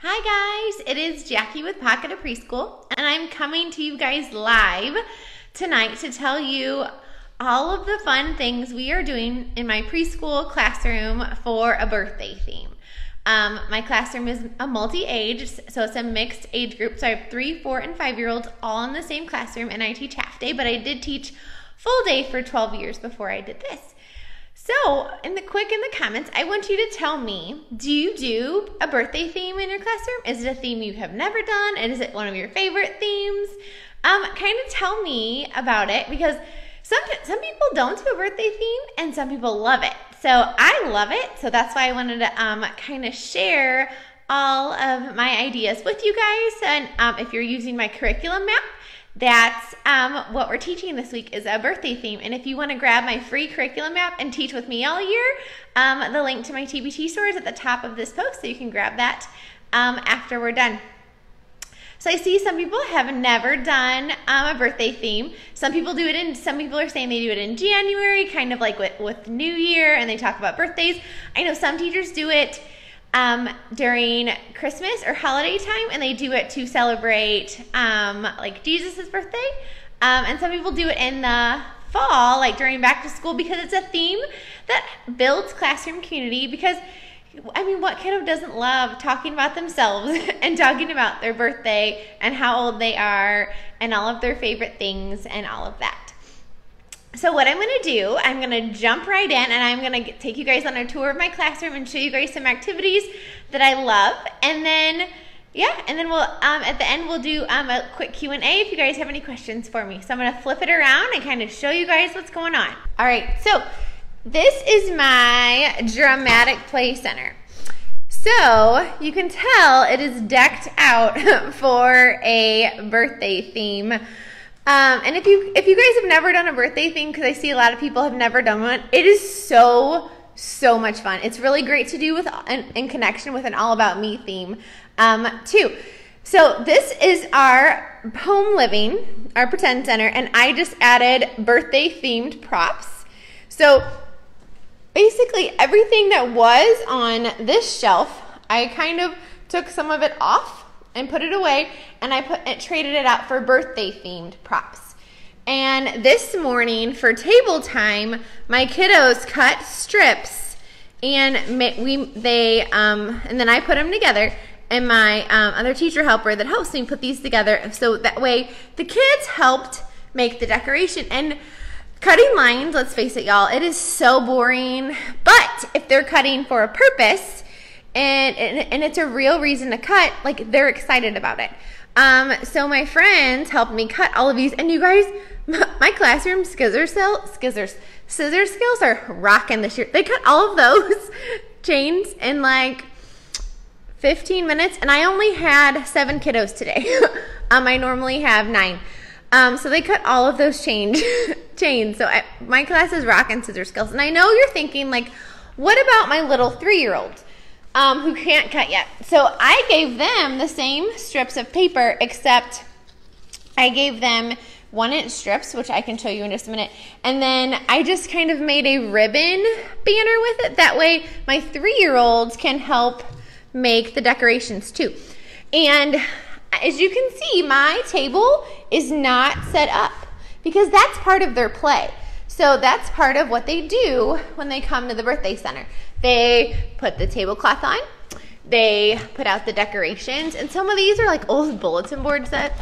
Hi guys, it is Jackie with Pocket of Preschool, and I'm coming to you guys live tonight to tell you all of the fun things we are doing in my preschool classroom for a birthday theme. My classroom is a multi-age, so it's a mixed age group. So I have 3, 4, and 5-year-olds all in the same classroom, and I teach half day, but I did teach full day for 12 years before I did this. So, in the comments, I want you to tell me, do you do a birthday theme in your classroom? Is it a theme you have never done? And is it one of your favorite themes? Kind of tell me about it, because some people don't do a birthday theme and some people love it. So I love it, so that's why I wanted to kind of share all of my ideas with you guys. And if you're using my curriculum map, that's what we're teaching this week is a birthday theme. And if you want to grab my free curriculum map and teach with me all year, the link to my TBT store is at the top of this post, so you can grab that after we're done. So I see some people have never done a birthday theme. Some people do it some people are saying they do it in January, kind of like with New Year, and they talk about birthdays. I know some teachers do it during Christmas or holiday time, and they do it to celebrate like Jesus' birthday. And some people do it in the fall, like during back to school, because it's a theme that builds classroom community. Because I mean, what kiddo doesn't love talking about themselves and talking about their birthday and how old they are and all of their favorite things and all of that. So what I'm going to do, I'm going to jump right in, and I'm going to take you guys on a tour of my classroom and show you guys some activities that I love. And then, yeah, and then we'll, at the end, we'll do a quick Q&A if you guys have any questions for me. So I'm going to flip it around and kind of show you guys what's going on. All right, so this is my dramatic play center. So you can tell it is decked out for a birthday theme. And if you guys have never done a birthday theme, because I see a lot of people have never done one, it is so much fun. It's really great to do with in connection with an All About Me theme too. So this is our home living, our pretend center, and I just added birthday themed props. So basically everything that was on this shelf, I kind of took some of it off and put it away, and I traded it out for birthday themed props. And this morning for table time, my kiddos cut strips, and and then I put them together, and my other teacher helper that helps me put these together, so that way the kids helped make the decoration. And cutting lines, let's face it, y'all, it is so boring. But if they're cutting for a purpose, and it's a real reason to cut, like, they're excited about it. So my friends helped me cut all of these, and you guys, my classroom scissor skills are rocking this year. They cut all of those chains in like 15 minutes, and I only had 7 kiddos today. I normally have 9. So they cut all of those chains. So my class is rocking scissor skills. And I know you're thinking, like, what about my little 3-year-olds who can't cut yet? So I gave them the same strips of paper, except I gave them 1-inch strips, which I can show you in just a minute. And then I just kind of made a ribbon banner with it. That way my 3-year-olds can help make the decorations too. And as you can see, my table is not set up because that's part of their play. So that's part of what they do when they come to the birthday center. They put the tablecloth on, they put out the decorations, and some of these are like old bulletin board sets,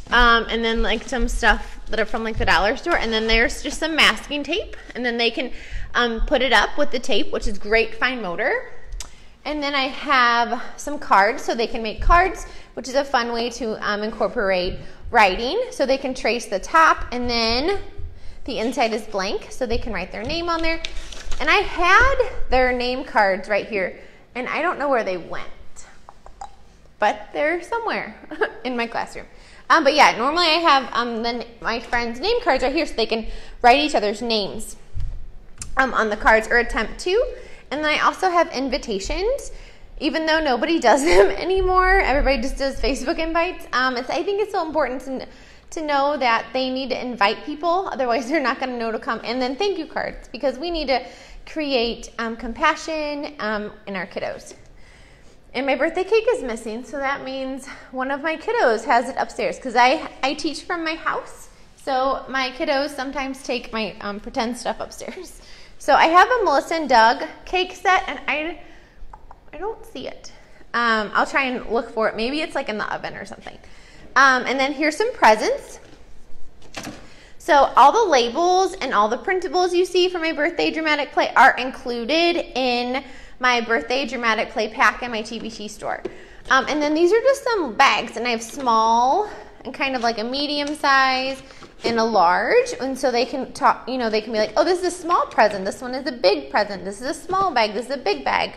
and then like some stuff that are from like the dollar store, and then there's just some masking tape, and then they can put it up with the tape, which is great fine motor. And then I have some cards, so they can make cards, which is a fun way to incorporate writing. So they can trace the top, and then the inside is blank, so they can write their name on there. And I had their name cards right here, and I don't know where they went, but they're somewhere in my classroom. But yeah, normally I have my friends' name cards right here, so they can write each other's names on the cards, or attempt to. And then I also have invitations, even though nobody does them anymore. Everybody just does Facebook invites. I think it's so important to know that they need to invite people, otherwise they're not going to know to come. And then thank you cards, because we need to create compassion in our kiddos. And my birthday cake is missing, so that means one of my kiddos has it upstairs because I teach from my house. So my kiddos sometimes take my pretend stuff upstairs. So I have a Melissa and Doug cake set, and I don't see it. I'll try and look for it. Maybe it's like in the oven or something. And then here's some presents. So all the labels and all the printables you see for my birthday dramatic play are included in my birthday dramatic play pack in my TBT store. And then these are just some bags, and I have small and kind of like a medium size and a large, and so they can talk, you know, they can be like, oh, this is a small present, this one is a big present, this is a small bag, this is a big bag.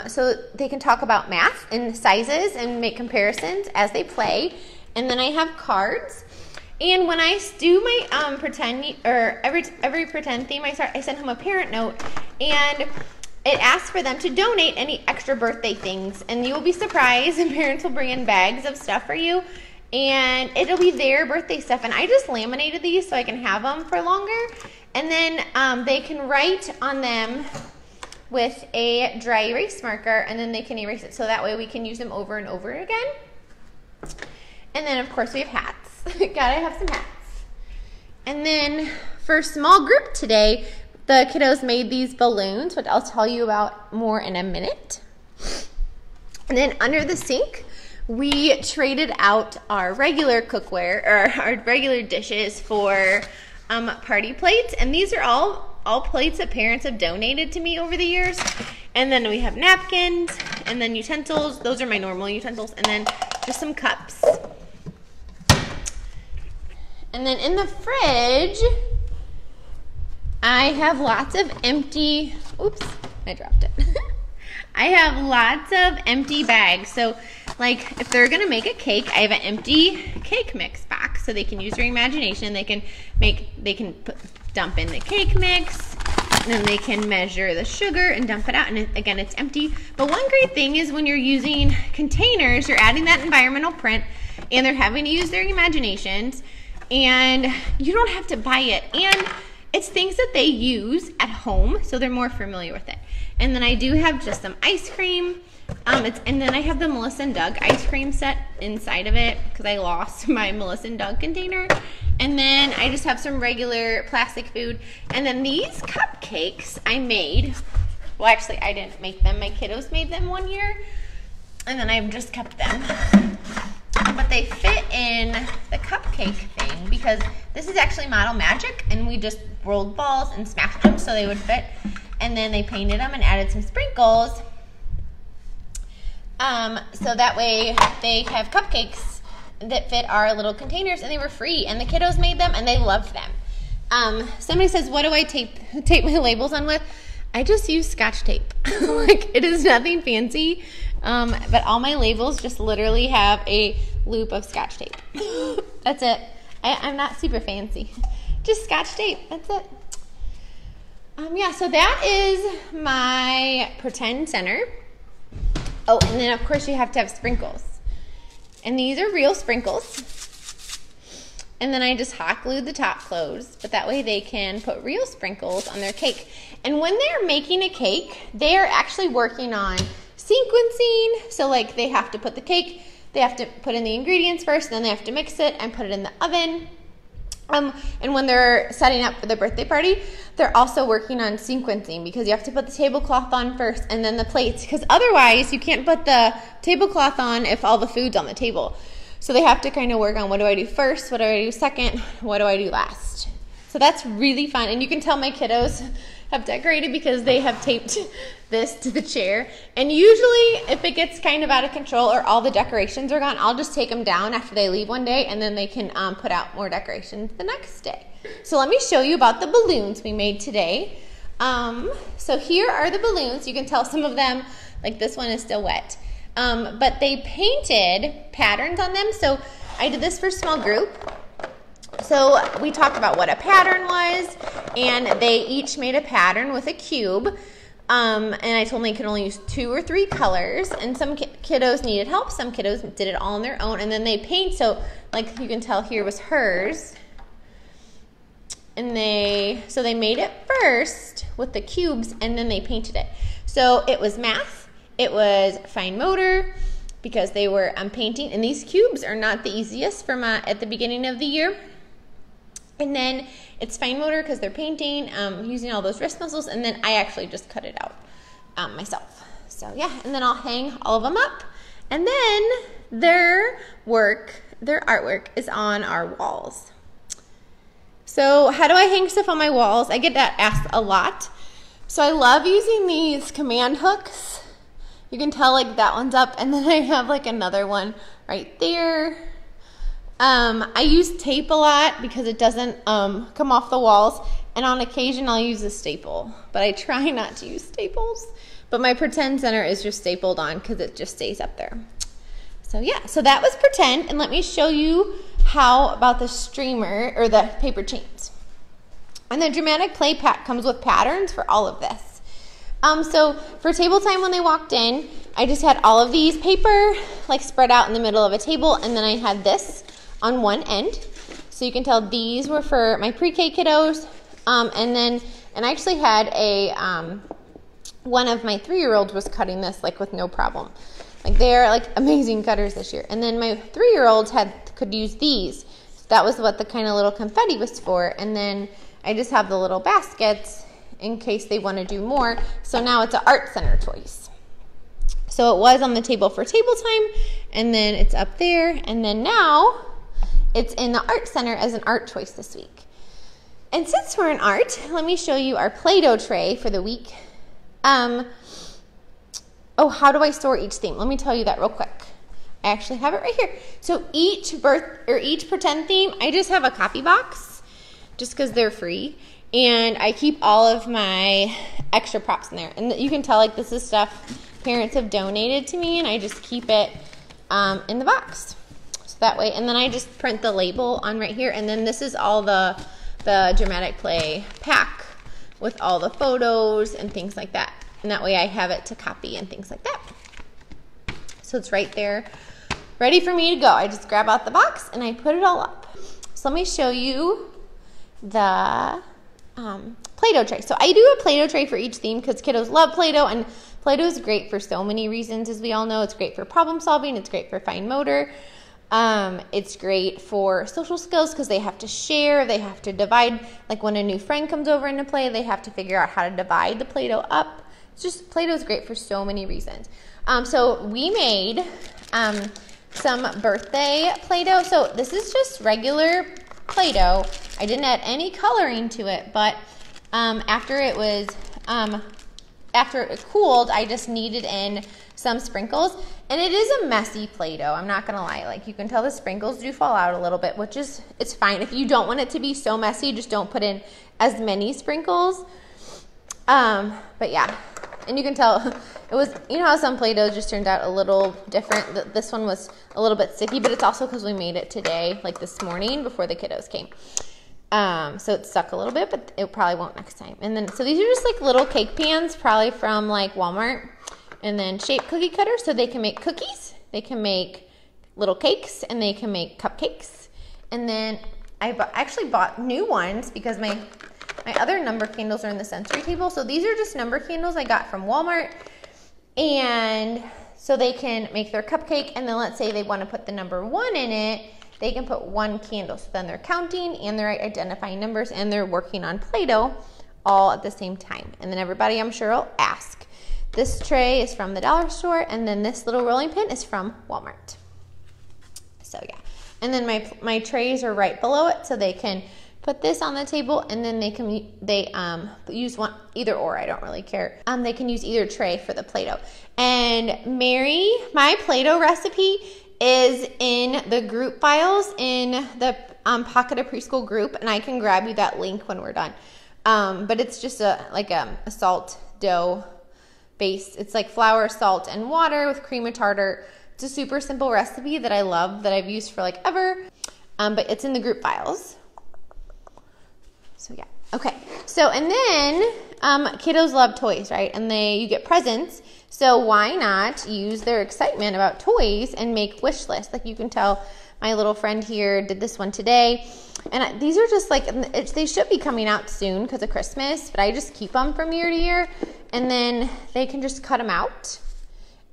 So they can talk about math and sizes and make comparisons as they play. And then I have cards. And when I do my pretend, or every pretend theme I send home a parent note, and it asks for them to donate any extra birthday things. And you will be surprised, and parents will bring in bags of stuff for you, and it'll be their birthday stuff. And I just laminated these so I can have them for longer. And then they can write on them with a dry erase marker, and then they can erase it, so that way we can use them over and over again. And then of course we have hats. Gotta have some hats. And then for small group today, the kiddos made these balloons, which I'll tell you about more in a minute. And then under the sink, we traded out our regular cookware, or our regular dishes, for party plates. And these are all plates that parents have donated to me over the years. And then we have napkins, and then utensils. Those are my normal utensils. And then just some cups. And then in the fridge, I have lots of empty, oops, I dropped it. I have lots of empty bags. So like if they're gonna make a cake, I have an empty cake mix box so they can use their imagination. They can dump in the cake mix, and then they can measure the sugar and dump it out, and again, it's empty. But one great thing is when you're using containers, you're adding that environmental print, and they're having to use their imaginations, and you don't have to buy it. And it's things that they use at home, so they're more familiar with it. And then I do have just some ice cream. And then I have the Melissa and Doug ice cream set inside of it because I lost my Melissa and Doug container. And then I just have some regular plastic food. And then these cupcakes I made. Well, actually, I didn't make them. My kiddos made them one year. And then I've just kept them. But they fit in the cupcake thing because this is actually Model Magic, and we just rolled balls and smashed them so they would fit. And then they painted them and added some sprinkles. So that way they have cupcakes that fit our little containers, and they were free, and the kiddos made them and they loved them. Somebody says, what do I tape my labels on with? I just use Scotch tape. Like, it is nothing fancy, but all my labels just literally have a loop of Scotch tape. That's it. I'm not super fancy. Just Scotch tape. That's it. Yeah, so that is my pretend center. Oh, and then of course you have to have sprinkles. And these are real sprinkles. And then I just hot glued the top closed, but that way they can put real sprinkles on their cake. And when they're making a cake, they are actually working on sequencing. So like they have to put the cake, they have to put in the ingredients first, then they have to mix it and put it in the oven. And when they're setting up for the birthday party, they're also working on sequencing because you have to put the tablecloth on first and then the plates, because otherwise you can't put the tablecloth on if all the food's on the table. So they have to kind of work on, what do I do first, what do I do second, what do I do last. So that's really fun, and you can tell my kiddos have decorated because they have taped this to the chair. And usually if it gets kind of out of control or all the decorations are gone, I'll just take them down after they leave one day, and then they can put out more decorations the next day. So let me show you about the balloons we made today. So here are the balloons. You can tell some of them, like this one is still wet. But they painted patterns on them. So I did this for small group. So we talked about what a pattern was, and they each made a pattern with a cube. And I told them they could only use 2 or 3 colors, and some kiddos needed help. Some kiddos did it all on their own, and then they paint. So like you can tell here was hers. And they made it first with the cubes, and then they painted it. So it was math, it was fine motor because they were painting, and these cubes are not the easiest from at the beginning of the year. And then it's fine motor because they're painting, using all those wrist muscles, and then I actually just cut it out myself. So yeah, and then I'll hang all of them up, and then their artwork is on our walls. So how do I hang stuff on my walls? I get that asked a lot. So I love using these command hooks. You can tell like that one's up, and then I have like another one right there. I use tape a lot because it doesn't come off the walls, and on occasion I'll use a staple, but I try not to use staples. But my pretend center is just stapled on because it just stays up there. So yeah, so that was pretend, and let me show you how about the streamer or the paper chains. And the dramatic play pack comes with patterns for all of this. So for table time, when they walked in, I just had all of these paper like spread out in the middle of a table, and then I had this on one end. So you can tell these were for my pre-K kiddos, and I actually had a one of my 3-year-olds was cutting this like with no problem. Like they're like amazing cutters this year. And then my 3-year-olds could use these. So that was what the kind of little confetti was for. And then I just have the little baskets in case they want to do more. So now it's an art center choice. So it was on the table for table time, and then it's up there, and then now it's in the art center as an art choice this week. And since we're in art, let me show you our Play-Doh tray for the week. Oh, how do I store each theme? Let me tell you that real quick. I actually have it right here. So each pretend theme, I just have a copy box just because they're free. And I keep all of my extra props in there. And you can tell like this is stuff parents have donated to me, and I just keep it in the box. So that way, and then I just print the label on right here. And then this is all the dramatic play pack with all the photos and things like that. And that way I have it to copy and things like that. So it's right there, ready for me to go. I just grab out the box and I put it all up. So let me show you the Play-Doh tray. So I do a Play-Doh tray for each theme because kiddos love Play-Doh, and Play-Doh is great for so many reasons, as we all know. It's great for problem solving. It's great for fine motor. It's great for social skills because they have to share, they have to divide. Like when a new friend comes over into play, they have to figure out how to divide the Play-Doh up. It's just, Play-Doh is great for so many reasons. So we made some birthday Play-Doh. So this is just regular Play-Doh. I didn't add any coloring to it, but after it cooled, I just kneaded in some sprinkles. And it is a messy Play-Doh, I'm not gonna lie. Like you can tell the sprinkles do fall out a little bit, which is, it's fine. If you don't want it to be so messy, just don't put in as many sprinkles. But yeah, and you can tell it was, you know how some Play-Doh just turned out a little different. This one was a little bit sticky, but it's also because we made it today, like this morning before the kiddos came. So it stuck a little bit, but it probably won't next time. And then, so these are just like little cake pans, probably from like Walmart. And then shape cookie cutters, so they can make cookies, they can make little cakes, and they can make cupcakes. And then I actually bought new ones because my other number candles are in the sensory table. So these are just number candles I got from Walmart. And so they can make their cupcake, and then let's say they want to put the number 1 in it, they can put 1 candle. So then they're counting, and they're identifying numbers, and they're working on Play-Doh all at the same time. And then everybody, I'm sure, will ask. This tray is from the dollar store, and then this little rolling pin is from Walmart. So yeah, and then my trays are right below it, so they can put this on the table, and then they use one, either or, I don't really care. They can use either tray for the Play-Doh. And Mary, my Play-Doh recipe is in the group files in the Pocket of Preschool group, and I can grab you that link when we're done. But it's just a salt dough base. It's like flour, salt, and water with cream and tartar. It's a super simple recipe that I love, that I've used for like ever, but it's in the group files. So yeah, okay. So, and then kiddos love toys, right? And you get presents, so why not use their excitement about toys and make wish lists? Like you can tell my little friend here did this one today. And these are just like, they should be coming out soon because of Christmas, but I just keep them from year to year, and then they can just cut them out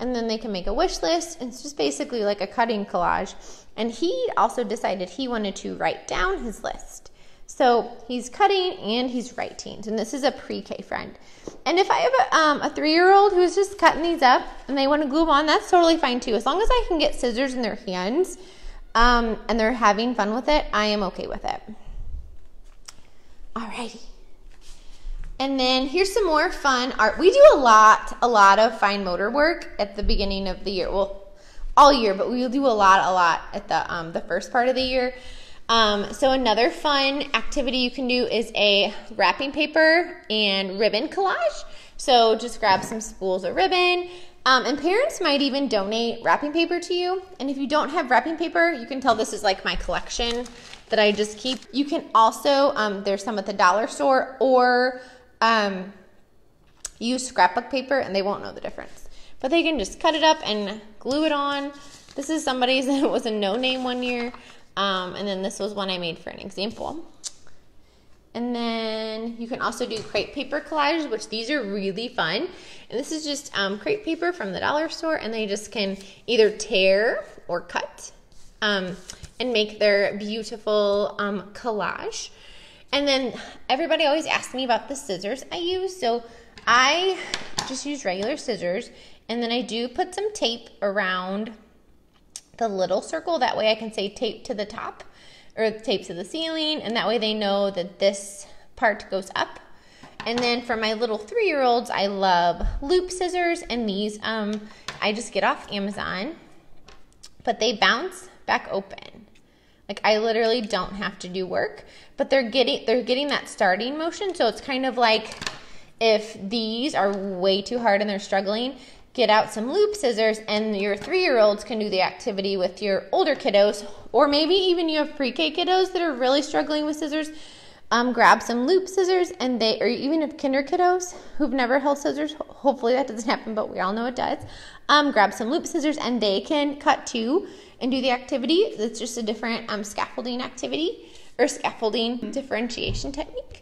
and then they can make a wish list. It's just basically like a cutting collage. And he also decided he wanted to write down his list. So he's cutting and he's writing. And this is a pre-K friend. And if I have a 3-year-old who's just cutting these up and they want to glue them on, that's totally fine too. As long as I can get scissors in their hands and they're having fun with it, I am okay with it. Alrighty. And then here's some more fun art. We do a lot of fine motor work at the beginning of the year. Well, all year, but we'll do a lot at the first part of the year. So another fun activity you can do is a wrapping paper and ribbon collage. So just grab some spools of ribbon. And parents might even donate wrapping paper to you. And if you don't have wrapping paper, you can tell this is like my collection that I just keep. You can also, there's some at the dollar store, or use scrapbook paper and they won't know the difference. But they can just cut it up and glue it on. This is somebody's that was a no-name one year. And then this was one I made for an example. And then you can also do crepe paper collages, which these are really fun. And this is just crepe paper from the dollar store, and they just can either tear or cut and make their beautiful collage. And then everybody always asks me about the scissors I use. So I just use regular scissors, and then I do put some tape around the little circle. That way I can say tape to the top or tape to the ceiling, and that way they know that this part goes up. And then for my little 3-year-olds, I love loop scissors, and these I just get off Amazon, but they bounce back open. Like I literally don't have to do work, but they're getting that starting motion. So it's kind of like if these are way too hard and they're struggling, get out some loop scissors, and your 3-year-olds can do the activity with your older kiddos, or maybe even you have pre-K kiddos that are really struggling with scissors. Grab some loop scissors, and or even if kinder kiddos who've never held scissors, hopefully that doesn't happen, but we all know it does. Grab some loop scissors, and they can cut too and do the activity. It's just a different scaffolding activity or scaffolding differentiation technique.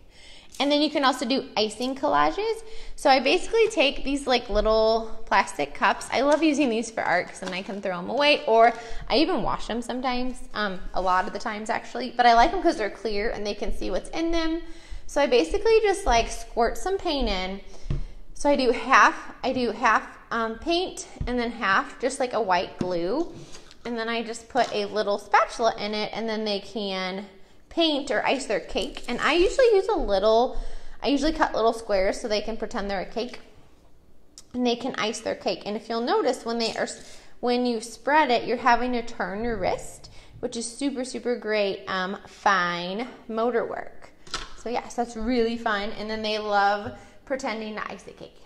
And then you can also do icing collages. So I basically take these like little plastic cups. I love using these for art because then I can throw them away, or I even wash them sometimes, a lot of the times actually. But I like them because they're clear and they can see what's in them. So I basically just like squirt some paint in. So I do half paint and then half just like a white glue. And then I just put a little spatula in it, and then they can paint or ice their cake. And I usually use I usually cut little squares so they can pretend they're a cake, and they can ice their cake. And if you'll notice, when you spread it, you're having to turn your wrist, which is super, super great fine motor work. So yes, that's really fun. And then they love pretending to ice a cake.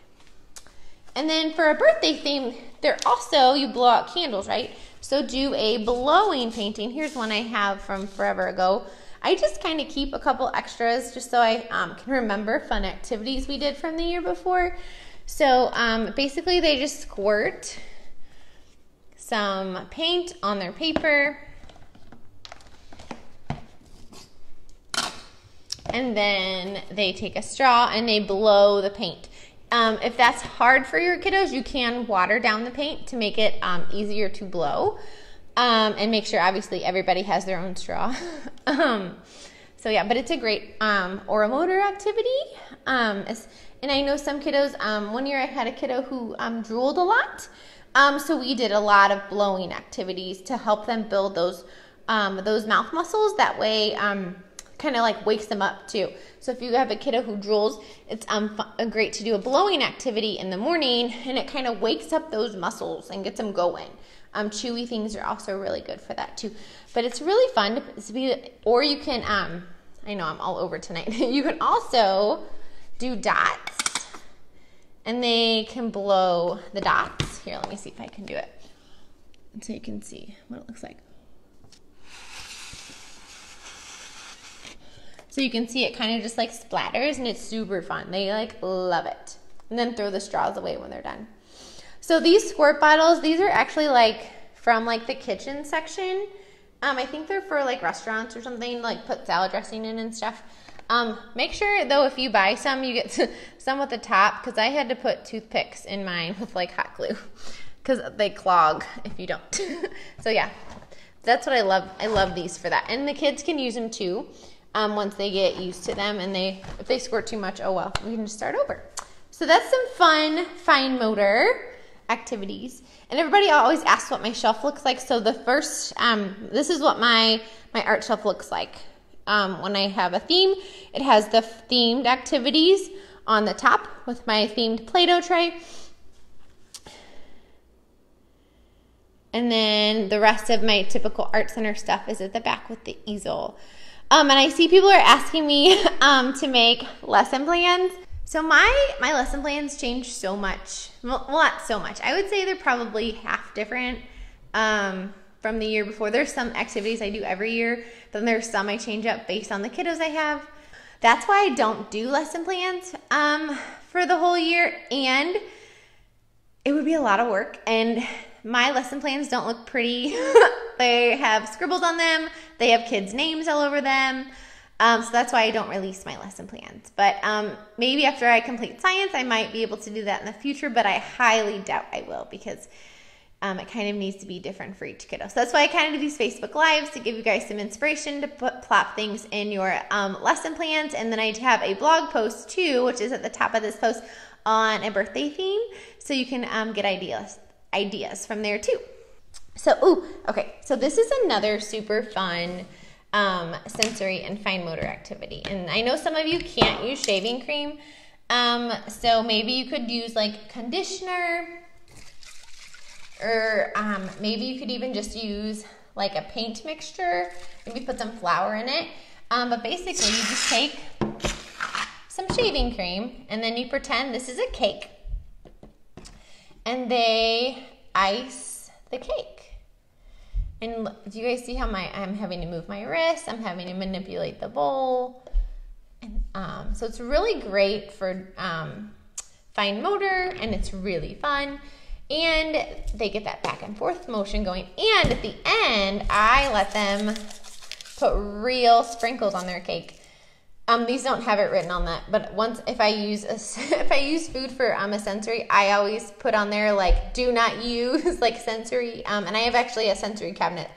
And then for a birthday theme, you blow out candles, right? So do a blowing painting. Here's one I have from forever ago. I just kind of keep a couple extras just so I can remember fun activities we did from the year before. So basically they just squirt some paint on their paper, and then they take a straw and they blow the paint. If that's hard for your kiddos, you can water down the paint to make it easier to blow. And make sure obviously everybody has their own straw. So yeah, but it's a great oral motor activity. And I know some kiddos, one year I had a kiddo who drooled a lot. So we did a lot of blowing activities to help them build those mouth muscles. That way kind of like wakes them up too. So if you have a kiddo who drools, it's great to do a blowing activity in the morning, and it kind of wakes up those muscles and gets them going. Chewy things are also really good for that too. But it's really fun to be, or you can, I know I'm all over tonight. You can also do dots, and they can blow the dots. Here, let me see if I can do it. So you can see what it looks like. So you can see it kind of just like splatters, and it's super fun. They like love it. And then throw the straws away when they're done. So these squirt bottles, these are actually like from like the kitchen section. I think they're for like restaurants or something, like put salad dressing in and stuff. Make sure though, if you buy some, you get some with the top, because I had to put toothpicks in mine with like hot glue. because they clog if you don't. So yeah, that's what I love. I love these for that. And the kids can use them too once they get used to them. And if they squirt too much, oh well, we can just start over. So that's some fun fine motor activities. And everybody always asks what my shelf looks like. So the first, this is what my art shelf looks like. When I have a theme, it has the themed activities on the top with my themed Play-Doh tray. And then the rest of my typical art center stuff is at the back with the easel. And I see people are asking me to make lesson plans. So my lesson plans change so much. Well, not so much. I would say they're probably half different from the year before. There's some activities I do every year, then there's some I change up based on the kiddos I have. That's why I don't do lesson plans for the whole year, and it would be a lot of work, and my lesson plans don't look pretty. They have scribbles on them. They have kids' names all over them. So that's why I don't release my lesson plans. But maybe after I complete science, I might be able to do that in the future, but I highly doubt I will because it kind of needs to be different for each kiddo. So that's why I kind of do these Facebook Lives to give you guys some inspiration to plop things in your lesson plans. And then I have a blog post too, which is at the top of this post on a birthday theme. So you can get ideas from there too. So, okay. So this is another super fun sensory and fine motor activity. And I know some of you can't use shaving cream. So maybe you could use like conditioner, or maybe you could even just use like a paint mixture, maybe put some flour in it. But basically you just take some shaving cream and then you pretend this is a cake and they ice the cake. And do you guys see how I'm having to move my wrist? I'm having to manipulate the bowl. And, so it's really great for fine motor, and it's really fun. And they get that back and forth motion going. And at the end, I let them put real sprinkles on their cake. These don't have it written on that, but if I use food for a sensory, I always put on there like do not use like sensory. And I have actually a sensory cabinet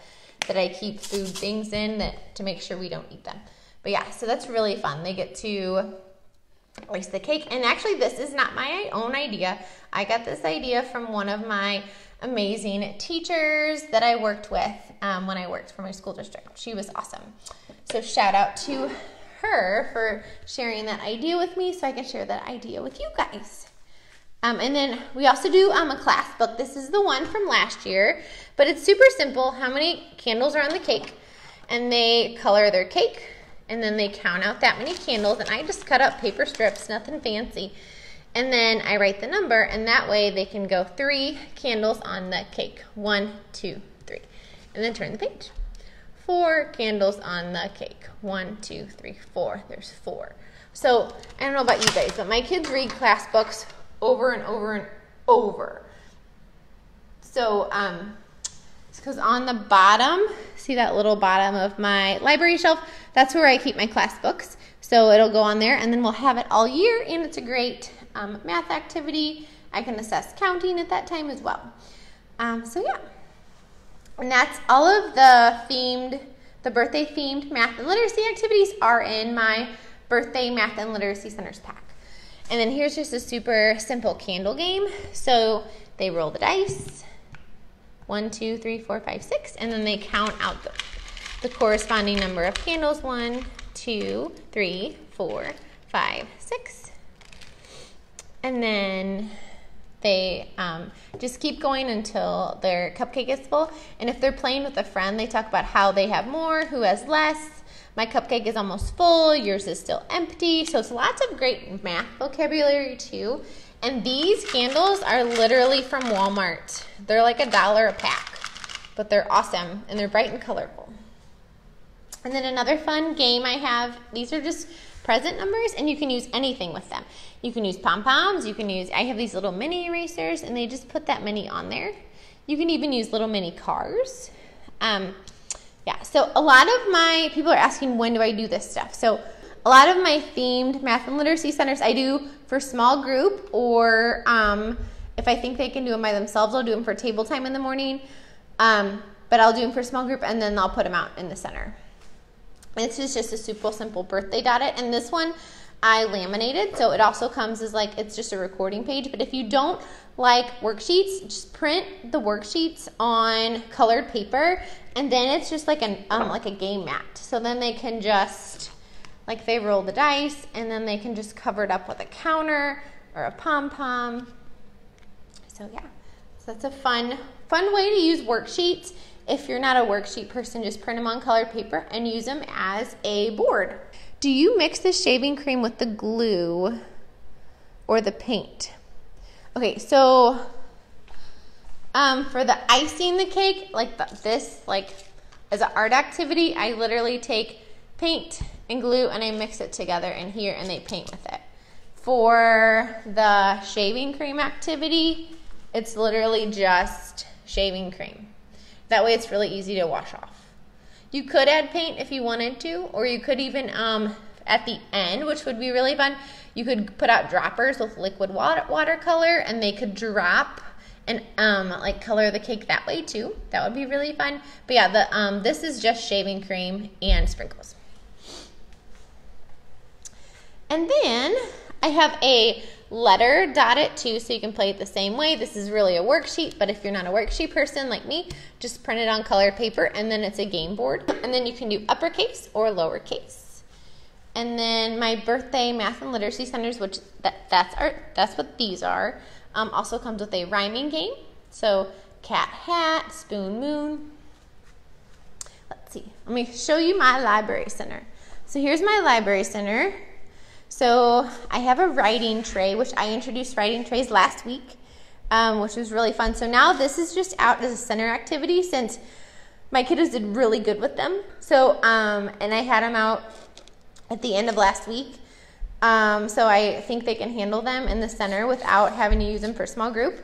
that I keep food things in to make sure we don't eat them. But yeah, so that's really fun. They get to ice the cake, and actually this is not my own idea. I got this idea from one of my amazing teachers that I worked with when I worked for my school district. She was awesome. So shout out to her for sharing that idea with me so I can share that idea with you guys. And then we also do a class book. This is the one from last year, but it's super simple. How many candles are on the cake? And they color their cake, and then they count out that many candles, and I just cut up paper strips, nothing fancy. And then I write the number, and that way they can go 3 candles on the cake. 1, 2, 3. And then turn the page. 4 candles on the cake. 1, 2, 3, 4. There's 4. So I don't know about you guys, but my kids read class books over and over and over. So because on the bottom, see that little bottom of my library shelf, that's where I keep my class books. So it'll go on there, and then we'll have it all year, and it's a great math activity. I can assess counting at that time as well. So yeah. And that's all of the birthday themed math and literacy activities are in my birthday math and literacy centers pack. And then here's just a super simple candle game. So they roll the dice, 1, 2, 3, 4, 5, 6, and then they count out the corresponding number of candles, 1, 2, 3, 4, 5, 6. And then they just keep going until their cupcake is full. And if they're playing with a friend, they talk about how they have more, who has less. My cupcake is almost full, yours is still empty. So it's lots of great math vocabulary too. And these candles are literally from Walmart. They're like $1 a pack, but they're awesome and they're bright and colorful. And then another fun game I have, these are just present numbers, and you can use anything with them. You can use pom-poms, I have these little mini erasers, and they just put that mini on there. You can even use little mini cars. Yeah, so a lot of my people are asking, when do I do this stuff? So a lot of my themed math and literacy centers I do for small group or If I think they can do them by themselves, I'll do them for table time in the morning. But I'll do them for small group, and then I'll put them out in the center. This is just a super simple birthday dot it, and this one I laminated, so it also comes as like, it's just a recording page. But if you don't like worksheets, just print the worksheets on colored paper, and then it's just like a game mat. So then they can just, like, they roll the dice, and then they can just cover it up with a counter or a pom-pom. So yeah, so that's a fun way to use worksheets. If you're not a worksheet person, just print them on colored paper and use them as a board. Do you mix the shaving cream with the glue or the paint? Okay, so for the icing the cake, like this, like as an art activity, I literally take paint and glue and I mix it together in here and they paint with it. For the shaving cream activity, it's literally just shaving cream. That way it's really easy to wash off. You could add paint if you wanted to, or you could even, at the end, which would be really fun, you could put out droppers with liquid watercolor, and they could drop and like color the cake that way too. That would be really fun. But yeah, this is just shaving cream and sprinkles. And then I have a letter dot it too, so you can play it the same way. This is really a worksheet, but if you're not a worksheet person like me, just print it on colored paper, and then it's a game board. And then you can do uppercase or lowercase. And then my birthday math and literacy centers, which that's what these are, also comes with a rhyming game. So cat, hat, spoon, moon. Let's see. Let me show you my library center. So here's my library center. So I have a writing tray, which I introduced writing trays last week, which was really fun. So now this is just out as a center activity since my kiddos did really good with them. So, and I had them out at the end of last week. So I think they can handle them in the center without having to use them for small group.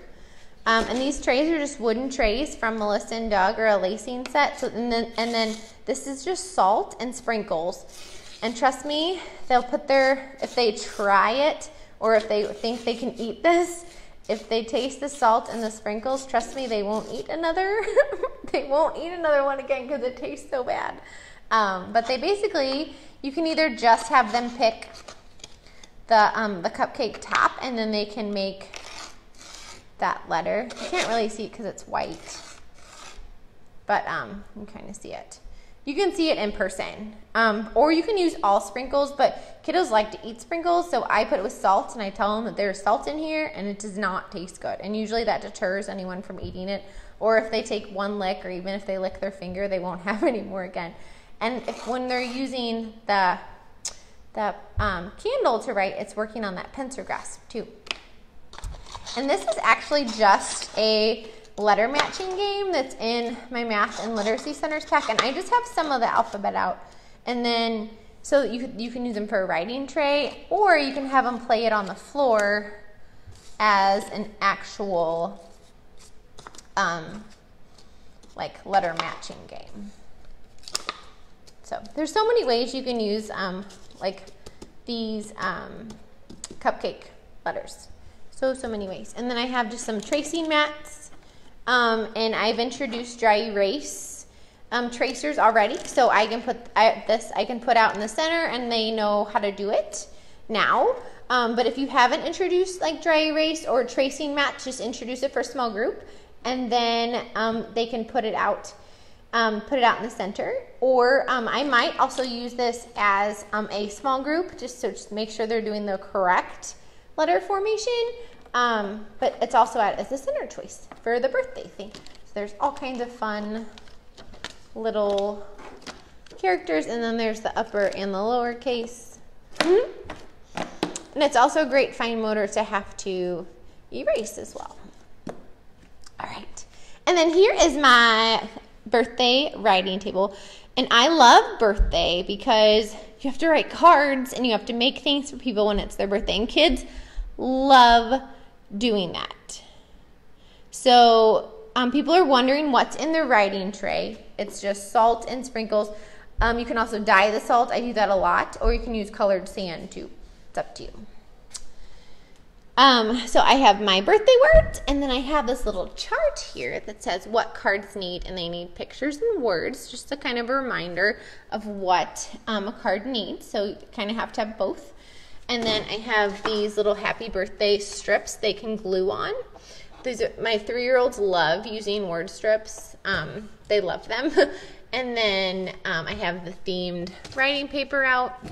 And these trays are just wooden trays from Melissa and Doug, or a lacing set. So, and then this is just salt and sprinkles. And trust me, they'll put if they try it, or if they think they can eat this, if they taste the salt and the sprinkles, trust me, they won't eat another. They won't eat another one again because it tastes so bad. But they basically, you can either just have them pick the cupcake top, and then they can make that letter. You can't really see it because it's white, but you can kind of see it. You can see it in person, or you can use all sprinkles, but kiddos like to eat sprinkles, so I put it with salt, and I tell them that there's salt in here, and it does not taste good, and usually that deters anyone from eating it, or if they take one lick, or even if they lick their finger, they won't have any more again. And when they're using the candle to write, it's working on that pencil grasp too. And this is actually just a letter matching game that's in my math and literacy centers pack, and I just have some of the alphabet out, and then so you can use them for a writing tray, or you can have them play it on the floor as an actual like letter matching game. So there's so many ways you can use like these cupcake letters, so many ways. And then I have just some tracing mats. And I've introduced dry erase tracers already, so I can put I can put out in the center, and they know how to do it now. But if you haven't introduced like dry erase or tracing mats, just introduce it for a small group, and then they can put it out in the center. Or I might also use this as a small group, just to make sure they're doing the correct letter formation. But it's also out as a center choice for the birthday thing. So there's all kinds of fun little characters, and then there's the upper and the lower case. And it's also great fine motor to have to erase as well. All right. And then here is my birthday writing table. And I love birthday because you have to write cards and you have to make things for people when it's their birthday. And kids love doing that. So people are wondering what's in the writing tray. It's just salt and sprinkles. You can also dye the salt. I do that a lot. Or you can use colored sand too. It's up to you. So I have my birthday words, and then I have this little chart here that says what cards need, and they need pictures and words, just a kind of a reminder of what a card needs. So you kind of have to have both. And then I have these little happy birthday strips they can glue on. These are, my 3-year-olds love using word strips. They love them. And then I have the themed writing paper out.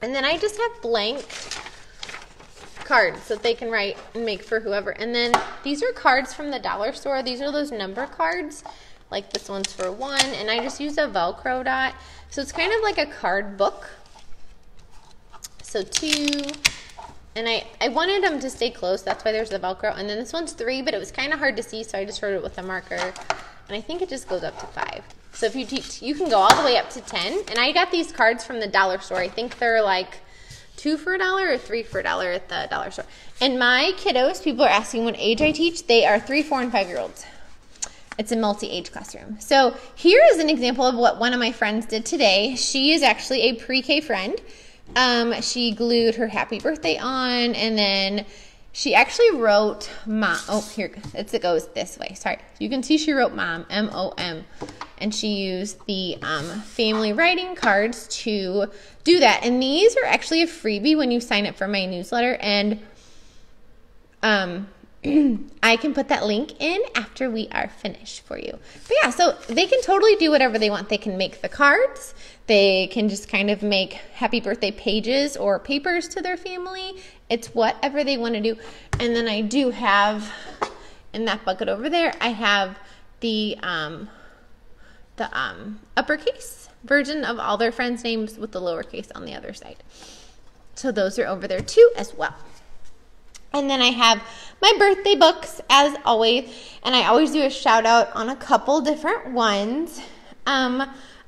And then I just have blank cards that they can write and make for whoever. And then these are cards from the dollar store. These are those number cards. Like this one's for 1. And I just use a Velcro dot. So it's kind of like a card book. So 2. And I wanted them to stay close. That's why there's the Velcro. And then this one's 3, but it was kind of hard to see, so I just wrote it with a marker. And I think it just goes up to 5. So if you teach, you can go all the way up to 10. And I got these cards from the dollar store. I think they're like 2 for $1 or 3 for $1 at the dollar store. And my kiddos, people are asking what age I teach. They are 3, 4, and 5-year-olds. It's a multi-age classroom. So here is an example of what one of my friends did today. She is actually a pre-K friend. She glued her happy birthday on, and then she actually wrote mom. Oh, here it goes this way. Sorry. You can see she wrote mom, M-O-M. And she used the family writing cards to do that. And these are actually a freebie when you sign up for my newsletter. And I can put that link in after we are finished for you. But yeah, so they can totally do whatever they want. They can make the cards. They can just kind of make happy birthday pages or papers to their family. It's whatever they want to do. And then I do have, in that bucket over there, I have the uppercase version of all their friends' names with the lowercase on the other side. So those are over there too as well. And then I have my birthday books as always, and I always do a shout out on a couple different ones.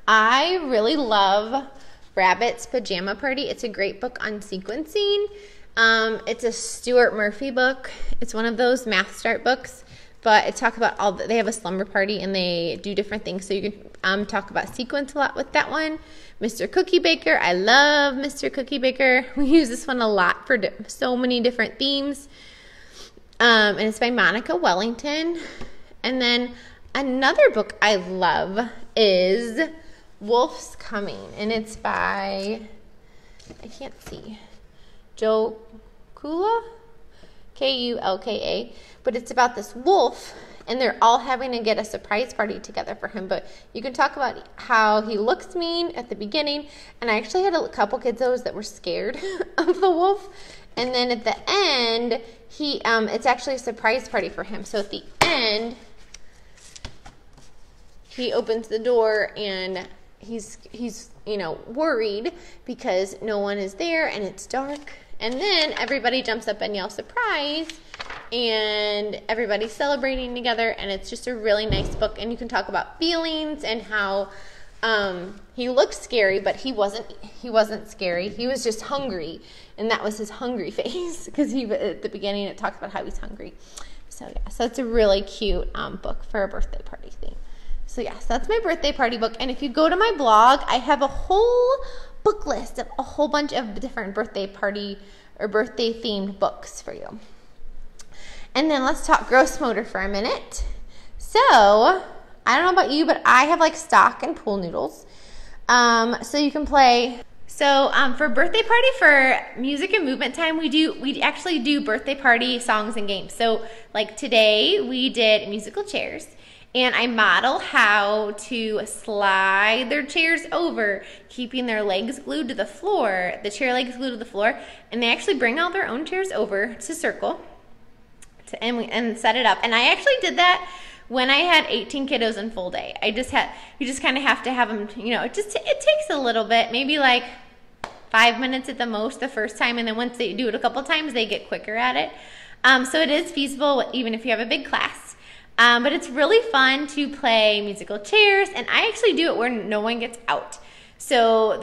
I really love Rabbit's Pajama Party. It's a great book on sequencing. It's a Stuart Murphy book. It's one of those math start books, but it talks about they have a slumber party and they do different things. So you can talk about sequence a lot with that one. Mr. Cookie Baker. I love Mr. Cookie Baker. We use this one a lot for so many different themes. And it's by Monica Wellington. And then another book I love is Wolf's Coming. And it's by, I can't see, Joe Kula? K-U-L-K-A. But it's about this wolf, and they're all having to get a surprise party together for him. But you can talk about how he looks mean at the beginning. And I actually had a couple kiddos that were scared of the wolf. And then at the end, it's actually a surprise party for him. So at the end, he opens the door and he's worried because no one is there and it's dark. And then everybody jumps up and yells surprise, and everybody's celebrating together, and it's just a really nice book. And you can talk about feelings and how he looked scary, but he wasn't scary. He was just hungry, and that was his hungry face, because at the beginning it talks about how he's hungry. So yeah, so it's a really cute book for a birthday party theme. So yes, that's my birthday party book. And if you go to my blog, I have a whole book list of a whole bunch of different birthday party or birthday themed books for you. And then let's talk gross motor for a minute. So I don't know about you, but I have like stock and pool noodles. So you can play. So for birthday party, for music and movement time, we actually do birthday party songs and games. So like today we did musical chairs. And I model how to slide their chairs over, keeping their legs glued to the floor, the chair legs glued to the floor. And they actually bring all their own chairs over to circle and set it up. And I actually did that when I had 18 kiddos in full day. You just kind of have to have them, it takes a little bit, maybe like 5 minutes at the most the first time. And then once they do it a couple times, they get quicker at it. So it is feasible even if you have a big class. But it's really fun to play musical chairs, and I actually do it where no one gets out. So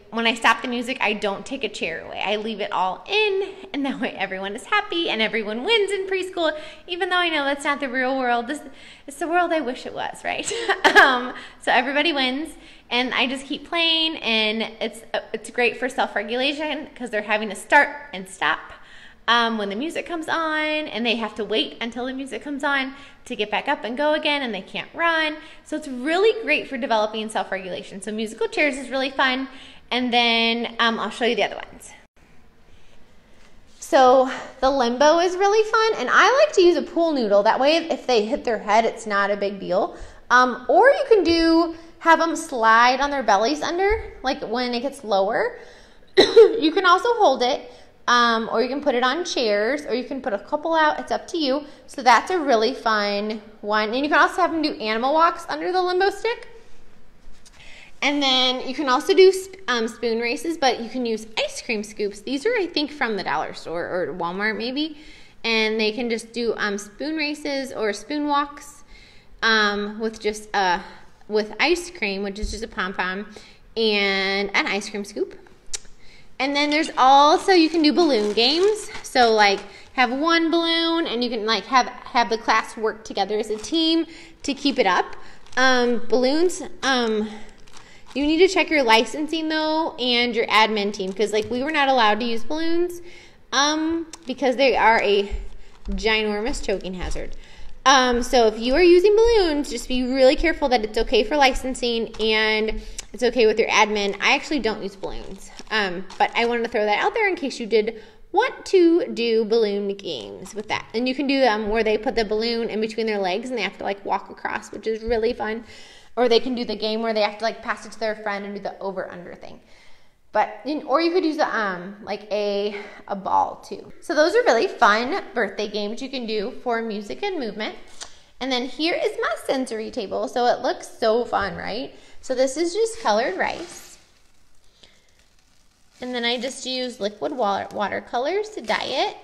when I stop the music, I don't take a chair away. I leave it all in, and that way everyone is happy and everyone wins in preschool, even though I know that's not the real world. It's the world I wish it was, right? So everybody wins, and I just keep playing, and it's great for self-regulation because they're having to start and stop. when the music comes on, and they have to wait until the music comes on to get back up and go again, and they can't run. So it's really great for developing self-regulation. So musical chairs is really fun. And then I'll show you the other ones. So the limbo is really fun, and I like to use a pool noodle. That way if they hit their head, it's not a big deal. Or you can have them slide on their bellies under, like when it gets lower. You can also hold it, or you can put it on chairs, or you can put a couple out. It's up to you. So that's a really fun one. And you can also have them do animal walks under the limbo stick. And then you can also do spoon races, but you can use ice cream scoops. These are, I think, from the dollar store or Walmart maybe. And they can just do spoon races or spoon walks with ice cream, which is just a pom-pom, and an ice cream scoop. And then there's also, you can do balloon games. So like have one balloon, and you can like have the class work together as a team to keep it up. Balloons, you need to check your licensing though, and your admin team, because like we were not allowed to use balloons because they are a ginormous choking hazard. So if you are using balloons, just be really careful that it's okay for licensing and it's okay with your admin. I actually don't use balloons, but I wanted to throw that out there in case you did want to do balloon games with that. And you can do them where they put the balloon in between their legs and they have to like walk across, which is really fun. Or they can do the game where they have to like pass it to their friend and do the over-under thing. Or you could use like a ball too. So those are really fun birthday games you can do for music and movement. And then here is my sensory table. So it looks so fun, right? So this is just colored rice. And then I just use liquid watercolors to dye it.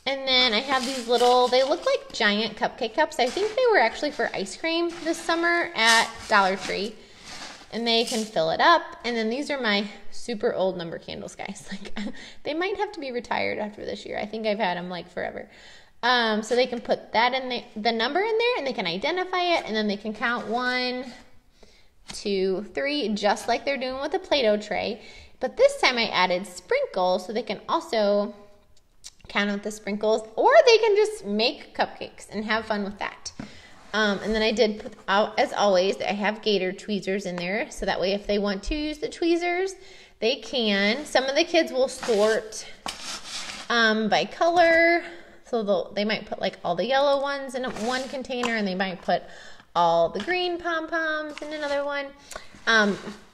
And then I have these little, they look like giant cupcake cups. I think they were actually for ice cream this summer at Dollar Tree. And they can fill it up. And then these are my super old number candles, guys. Like they might have to be retired after this year. I think I've had them like forever. So they can put that in the number in there, and they can identify it, and then they can count 1, 2, 3, just like they're doing with the Play-Doh tray. But this time I added sprinkles, so they can also count out the sprinkles, or they can just make cupcakes and have fun with that. And then I did put out, as always, I have gator tweezers in there, so that way if they want to use the tweezers, they can. Some of the kids will sort by color, so they might put like all the yellow ones in one container, and they might put all the green pom-poms in another one.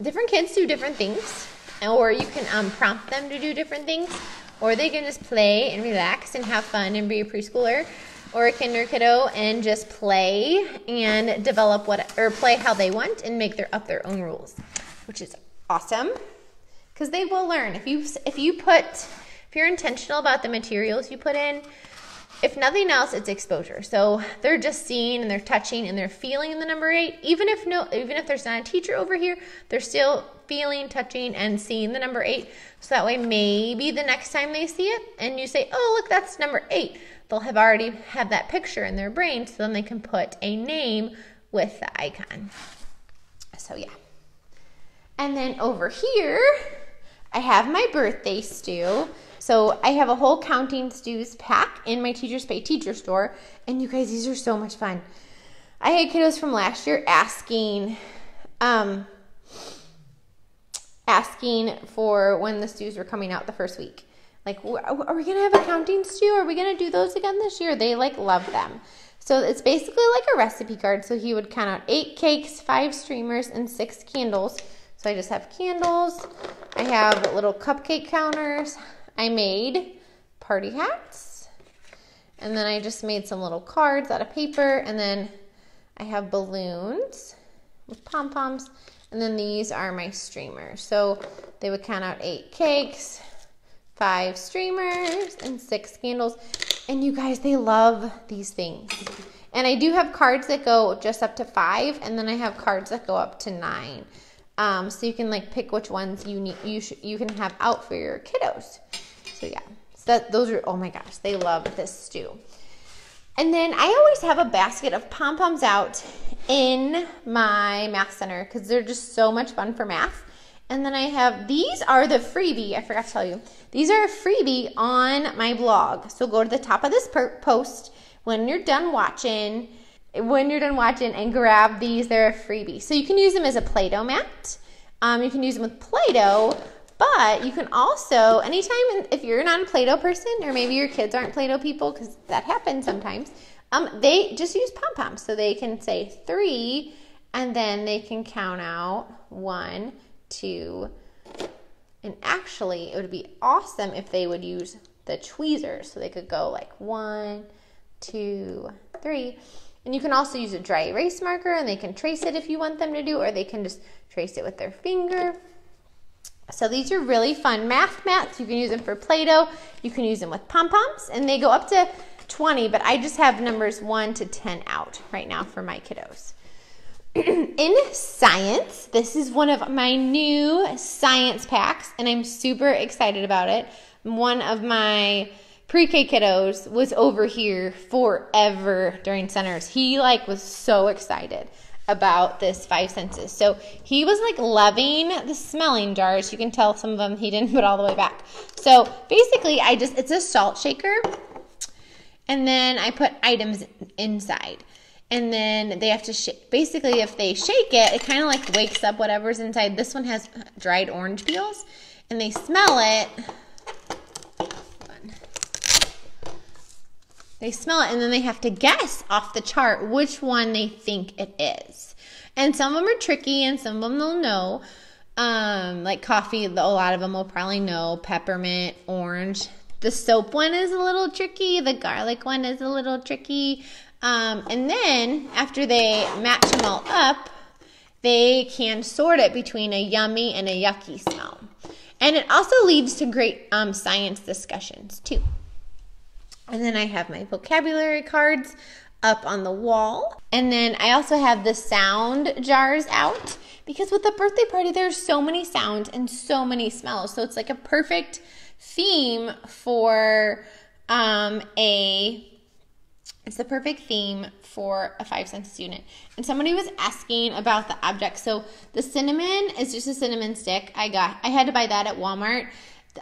Different kids do different things, or you can prompt them to do different things, or they can just play and relax and have fun and be a preschooler or a kinder kiddo and just play and develop play how they want and make up their own rules, which is awesome because they will learn. If you're intentional about the materials you put in, if nothing else, it's exposure. So they're just seeing and they're touching and they're feeling the number 8. Even if there's not a teacher over here, they're still feeling, touching, and seeing the number 8. So that way, maybe the next time they see it and you say, "Oh, look, that's number 8," they'll have already had that picture in their brain, so then they can put a name with the icon. So yeah. And then over here, I have my birthday stew. So I have a whole Counting Stews pack in my Teachers Pay Teacher store. And you guys, these are so much fun. I had kiddos from last year asking for when the stews were coming out the first week. Like, are we going to have a Counting Stew? Are we going to do those again this year? They like love them. So it's basically like a recipe card. So he would count out 8 cakes, 5 streamers, and 6 candles. So I just have candles. I have little cupcake counters. I made party hats, and then I just made some little cards out of paper, and then I have balloons with pom-poms, and then these are my streamers. So they would count out 8 cakes, 5 streamers, and 6 candles. And you guys, they love these things. And I do have cards that go just up to 5, and then I have cards that go up to 9. So you can like pick which ones you can have out for your kiddos. So yeah, so those are, oh my gosh, they love this stew. And then I always have a basket of pom-poms out in my math center because they're just so much fun for math. And then I have, these are the freebie, I forgot to tell you. These are a freebie on my blog. So go to the top of this post when you're done watching and grab these. They're a freebie. So you can use them as a Play-Doh mat. You can use them with Play-Doh, but you can also, anytime, if you're not a Play-Doh person, or maybe your kids aren't Play-Doh people, because that happens sometimes, they just use pom-poms. So they can say 3, and then they can count out 1, 2, and actually it would be awesome if they would use the tweezers. So they could go like 1, 2, 3. And you can also use a dry erase marker, and they can trace it if you want them to do, or they can just trace it with their finger. So these are really fun math mats. You can use them for Play-Doh. You can use them with pom-poms, and they go up to 20, but I just have numbers 1 to 10 out right now for my kiddos. In science, this is one of my new science packs, and I'm super excited about it. One of my pre-K kiddos was over here forever during centers. He was so excited about this 5 senses. So he was loving the smelling jars. You can tell some of them he didn't put all the way back. So basically it's a salt shaker, and then I put items inside. And then they have to shake. Basically, if they shake it, it kind of wakes up whatever's inside. This one has dried orange peels, and they smell it. They smell it, and then they have to guess off the chart which one they think it is. And some of them are tricky, and some of them they'll know. Like coffee, a lot of them will probably know. Peppermint, orange. The soap one is a little tricky. The garlic one is a little tricky. And then after they match them all up, they can sort it between a yummy and a yucky smell. And it also leads to great science discussions too. And then I have my vocabulary cards up on the wall. And then I also have the sound jars out, because with the birthday party, there's so many sounds and so many smells. So it's a perfect theme for It's the perfect theme for a 5 senses unit. And somebody was asking about the object. So the cinnamon is just a cinnamon stick. I had to buy that at Walmart.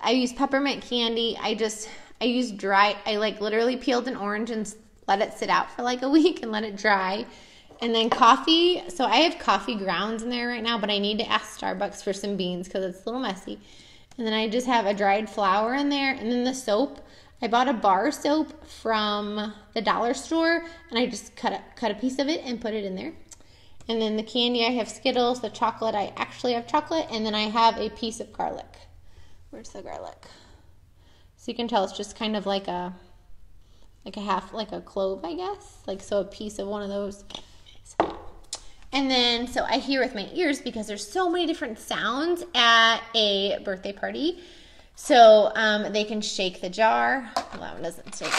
I use peppermint candy. I used dry. I literally peeled an orange and let it sit out for a week and let it dry. And then coffee. So I have coffee grounds in there right now, but I need to ask Starbucks for some beans because it's a little messy. And then I just have a dried flour in there. And then the soap. I bought a bar soap from the dollar store, and I just cut a piece of it and put it in there. And then the candy, I have Skittles. The chocolate, I actually have chocolate. And then I have a piece of garlic. Where's the garlic? So you can tell it's just kind of like a half, like a clove, I guess. So a piece of one of those. And then, so I hear with my ears because there's so many different sounds at a birthday party. So they can shake the jar. Well, that one doesn't shake.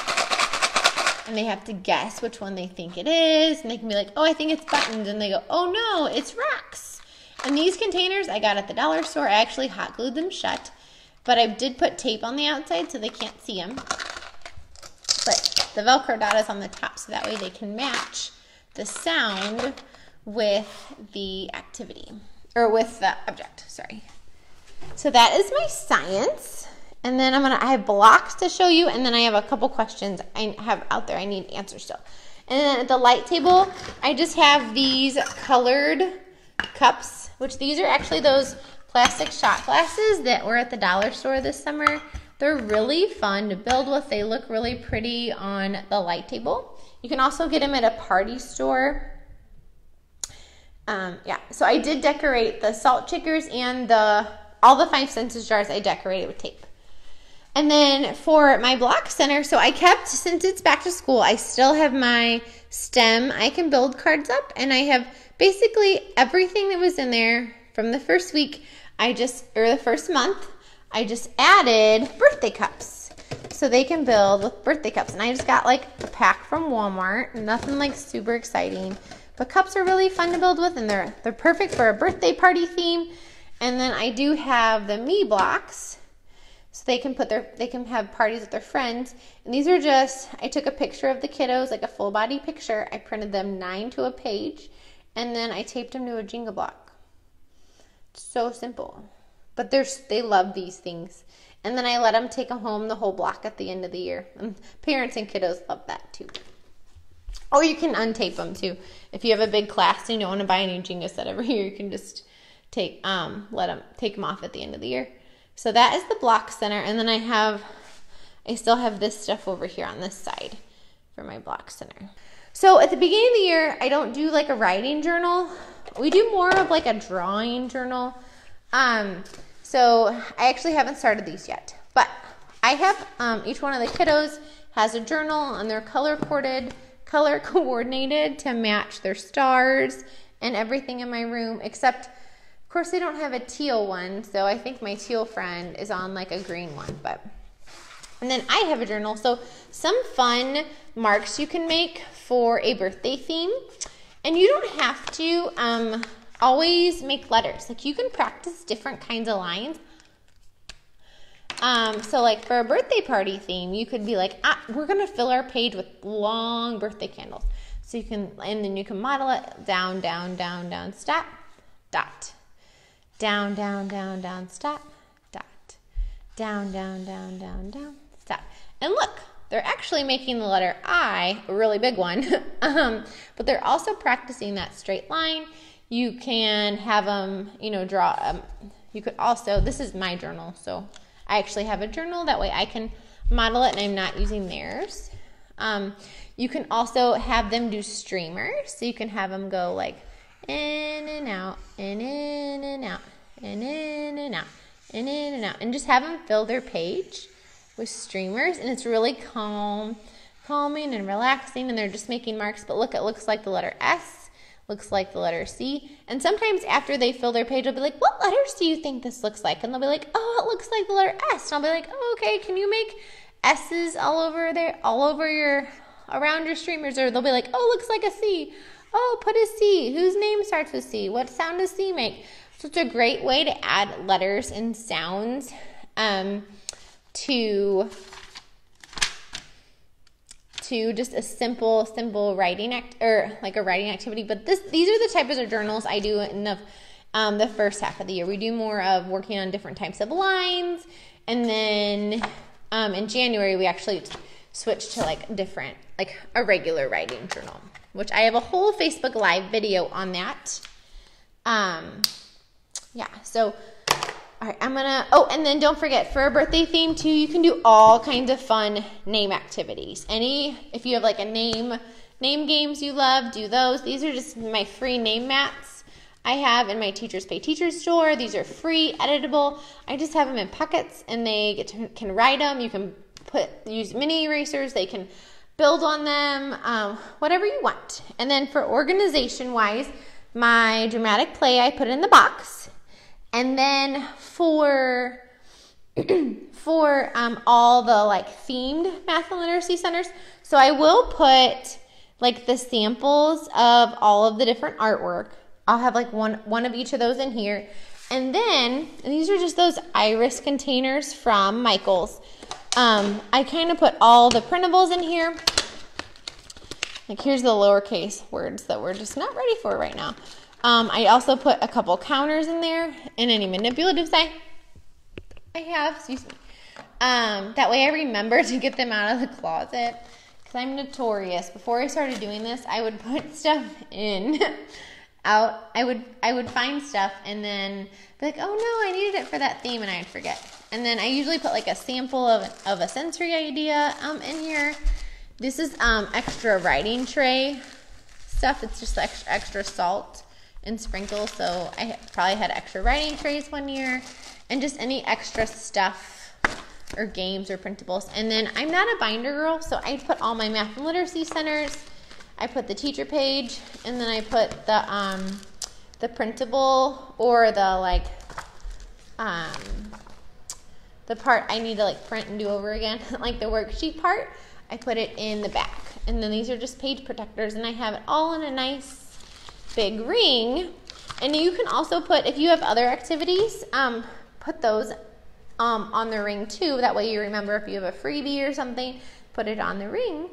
And they have to guess which one they think it is. And they can be like, oh, I think it's buttons. And they go, oh, no, it's rocks. And these containers I got at the dollar store. I actually hot glued them shut. But I did put tape on the outside so they can't see them. But the Velcro dot is on the top, so that way they can match the sound with the activity. Or with the object, sorry. So that is my science. And then I have blocks to show you, and then I have a couple questions I have out there I need answers to. And then at the light table, I just have these colored cups, which these are actually those plastic shot glasses that were at the dollar store this summer. They're really fun to build with. They look really pretty on the light table. You can also get them at a party store. Yeah, so I did decorate the salt shakers and all the 5 senses jars I decorated with tape. And then for my block center, so I kept, since it's back to school, I still have my STEM I can build cards up, and I have basically everything that was in there from the first week, or the first month, I just added birthday cups. So they can build with birthday cups. And I just got a pack from Walmart, nothing super exciting. But cups are really fun to build with, and they're perfect for a birthday party theme. And then I do have the me blocks, so they can have parties with their friends. And these are just, I took a picture of the kiddos, a full body picture. I printed them 9 to a page, and then I taped them to a Jenga block. So simple. But they love these things. And then I let them take home the whole block at the end of the year. And parents and kiddos love that too. Or you can untape them too. If you have a big class and you don't want to buy a new Jenga set every year, you can just take them off at the end of the year. So that is the block center. And then I still have this stuff over here on this side for my block center. So at the beginning of the year, I don't do like a writing journal. We do more of like a drawing journal. So I actually haven't started these yet, but I have, each one of the kiddos has a journal and they're color coordinated to match their stars and everything in my room, except of course they don't have a teal one. So I think my teal friend is on like a green one, and then I have a journal. So some fun marks you can make for a birthday theme, and you don't have to, always make letters. Like you can practice different kinds of lines. So like for a birthday party theme, you could be like, we're going to fill our page with long birthday candles. So and then you can model it down, down, down, down, stop, dot. Down, down, down, down, stop, dot. Down, down, down, down, down, stop. And look, they're actually making the letter I, a really big one, but they're also practicing that straight line. You can have them, draw. You could also, this is my journal, so I actually have a journal. That way I can model it and I'm not using theirs. You can also have them do streamers. So you can have them go like in and out, and in and out, and in and out, and in and out. And just have them fill their page with streamers. And it's really calming and relaxing. And they're just making marks. But look, it looks like the letter S. Looks like the letter C. And sometimes after they fill their page, I'll be like, what letters do you think this looks like? And they'll be like, oh, it looks like the letter S. And I'll be like, oh, okay, can you make S's all over there, around your streamers? Or they'll be like, oh, looks like a C. Oh, put a C. Whose name starts with C? What sound does C make? So it's a great way to add letters and sounds to just a simple writing writing activity. But these are the types of journals I do in the first half of the year. We do more of working on different types of lines, and then in January we actually switch to like a regular writing journal, which I have a whole Facebook Live video on that. So all right, and then don't forget, for a birthday theme too, you can do all kinds of fun name activities. If you have like a name games you love, do those. These are just my free name mats I have in my Teachers Pay Teachers store. These are free, editable. I just have them in pockets, and they can write them. You can use mini erasers. They can build on them, whatever you want. And then for organization wise, my dramatic play I put in the box. And then for all the like themed math and literacy centers, so I will put like the samples of all of the different artwork. I'll have like one of each of those in here. And these are just those iris containers from Michael's. I kind of put all the printables in here. Like here's the lowercase words that we're just not ready for right now. I also put a couple counters in there and any manipulatives I have. Excuse me. That way I remember to get them out of the closet, because I'm notorious. Before I started doing this, I would put stuff out. I would find stuff and then be like, oh no, I needed it for that theme, and I'd forget. And then I usually put like a sample of a sensory idea in here. This is extra writing tray stuff. It's just extra salt and sprinkles. So I probably had extra writing trays one year, and just any extra stuff or games or printables. And then I'm not a binder girl, so I put all my math and literacy centers. I put the teacher page, and then I put the printable, or the the part I need to like print and do over again, like the worksheet part, I put it in the back. And then these are just page protectors, and I have it all in a nice big ring. And you can also put, if you have other activities, put those on the ring too. That way you remember if you have a freebie or something, put it on the ring.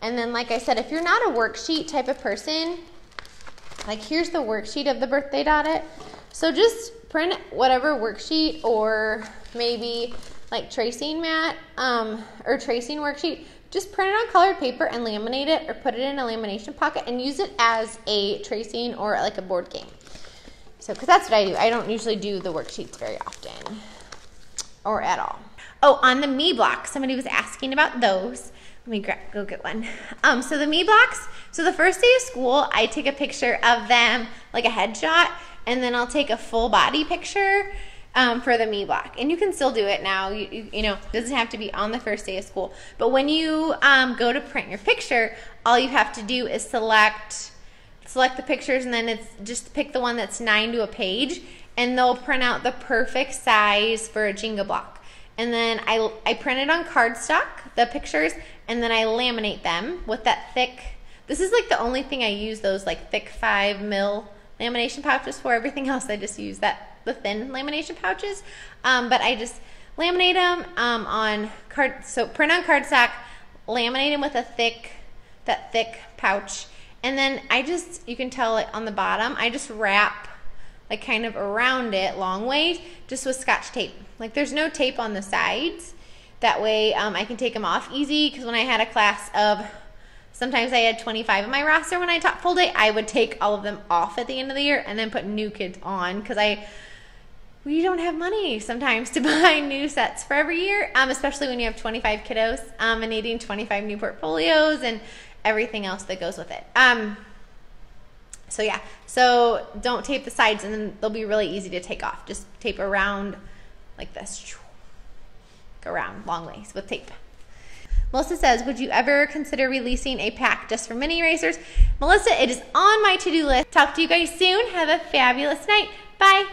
And then, like I said, if you're not a worksheet type of person, like here's the worksheet of the birthday dot it. So just print whatever worksheet or maybe like tracing mat or tracing worksheet. Just print it on colored paper and laminate it, or put it in a lamination pocket and use it as a tracing or like a board game. So, because that's what I do. I don't usually do the worksheets very often or at all. Oh, on the me blocks, somebody was asking about those. Let me go get one. So the me blocks, so the first day of school, I take a picture of them, like a headshot, and then I'll take a full body picture for the me block. And you can still do it now. You know, it doesn't have to be on the first day of school. But when you go to print your picture, all you have to do is select the pictures, and then it's just pick the one that's 9 to a page, and they'll print out the perfect size for a Jenga block. And then I print it on cardstock, the pictures, and then I laminate them with that thick, this is like the only thing I use those like thick 5 mil lamination pouches for. Everything else I just use the thin lamination pouches. But I just laminate them on card, so print on cardstock, laminate them with that thick pouch. And then you can tell it on the bottom, I just wrap like kind of around it long ways, just with Scotch tape. Like there's no tape on the sides. That way I can take them off easy, because when I had a class of, sometimes I had 25 in my roster when I taught full day, I would take all of them off at the end of the year and then put new kids on, because we don't have money sometimes to buy new sets for every year, especially when you have 25 kiddos and needing 25 new portfolios and everything else that goes with it. So yeah, so don't tape the sides, and then they'll be really easy to take off. Just tape around like this, go around long ways with tape. Melissa says, would you ever consider releasing a pack just for mini erasers? Melissa, it is on my to-do list. Talk to you guys soon. Have a fabulous night. Bye.